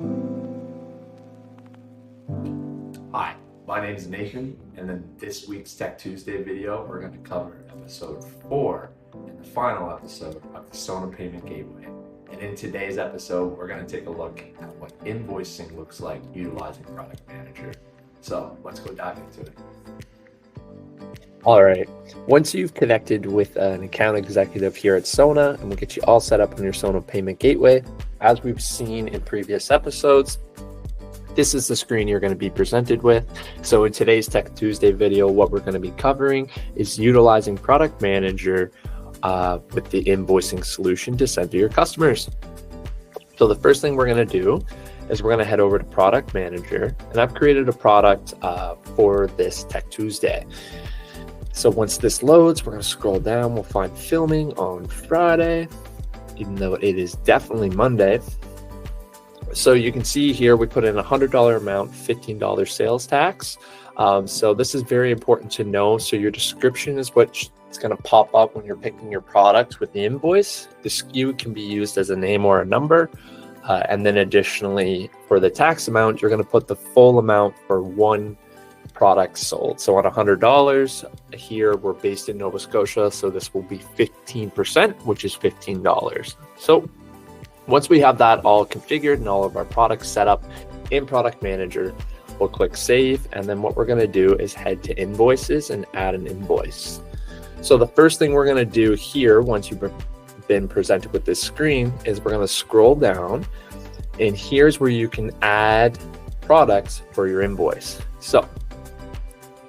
Hi, my name is Nathan, and in this week's Tech Tuesday video, we're going to cover episode 4 and the final episode of the SONA Payment Gateway. And in today's episode, we're going to take a look at what invoicing looks like utilizing Product Manager. So let's go dive into it. All right, once you've connected with an account executive here at SONA, and we'll get you all set up on your SONA Payment Gateway, as we've seen in previous episodes, this is the screen you're going to be presented with. So in today's Tech Tuesday video, what we're going to be covering is utilizing Product Manager with the invoicing solution to send to your customers. So the first thing we're going to do is we're going to head over to Product Manager, and I've created a product for this Tech Tuesday. So once this loads, we're going to scroll down. We'll find filming on Friday, even though it is definitely Monday. So you can see here, we put in a $100 amount, $15 sales tax. So this is very important to know. So your description is what's going to pop up when you're picking your product with the invoice. The SKU can be used as a name or a number. And then additionally, for the tax amount, you're going to put the full amount for one product sold. So on $100 here, we're based in Nova Scotia, so this will be 15%, which is $15. So once we have that all configured and all of our products set up in Product Manager, we'll click Save, and then what we're going to do is head to Invoices and add an invoice. So the first thing we're going to do here, once you've been presented with this screen, is we're going to scroll down, and here's where you can add products for your invoice. So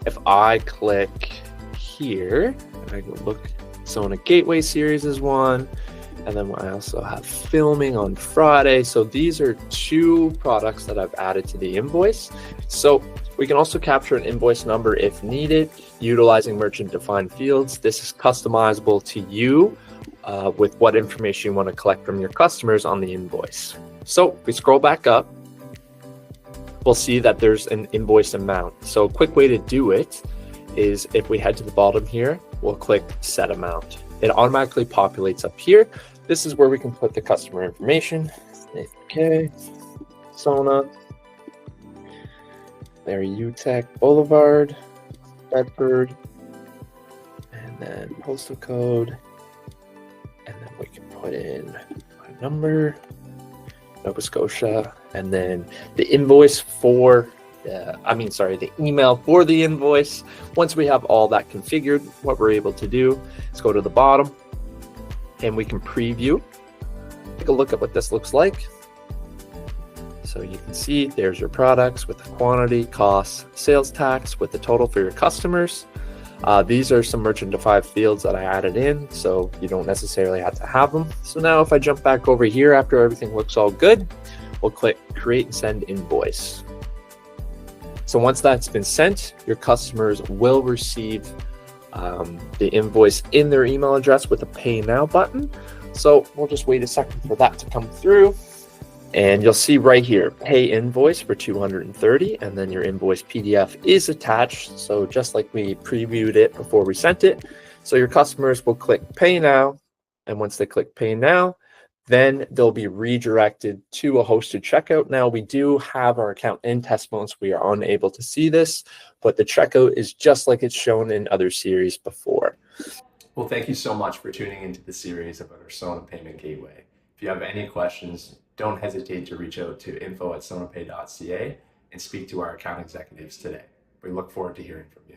if I click here, I can look, SONA Gateway series is one, and then I also have filming on Friday. So these are two products that I've added to the invoice. So we can also capture an invoice number if needed, utilizing merchant defined fields. This is customizable to you with what information you want to collect from your customers on the invoice. So if we scroll back up, we'll see that there's an invoice amount. So a quick way to do it is if we head to the bottom here, we'll click Set Amount. It automatically populates up here. This is where we can put the customer information. Okay, SONA, Larry UTech Boulevard, Bedford, and then postal code. And then we can put in my number, Nova Scotia, and then the invoice for, the email for the invoice. Once we have all that configured, what we're able to do is go to the bottom and we can preview. Take a look at what this looks like. So you can see there's your products with the quantity, cost, sales tax, with the total for your customers. These are some merchant defined fields that I added in, so you don't necessarily have to have them. So now if I jump back over here after everything looks all good, we'll click Create and Send Invoice. So once that's been sent, your customers will receive the invoice in their email address with a Pay Now button. So we'll just wait a second for that to come through. And you'll see right here, pay invoice for $230, and then your invoice PDF is attached. So just like we previewed it before we sent it. So your customers will click Pay Now, and once they click Pay Now, then they'll be redirected to a hosted checkout. Now we do have our account in test mode, so we are unable to see this, but the checkout is just like it's shown in other series before. Well, thank you so much for tuning into the series about our SONA Payment Gateway. If you have any questions, don't hesitate to reach out to info@sonapay.ca and speak to our account executives today. We look forward to hearing from you.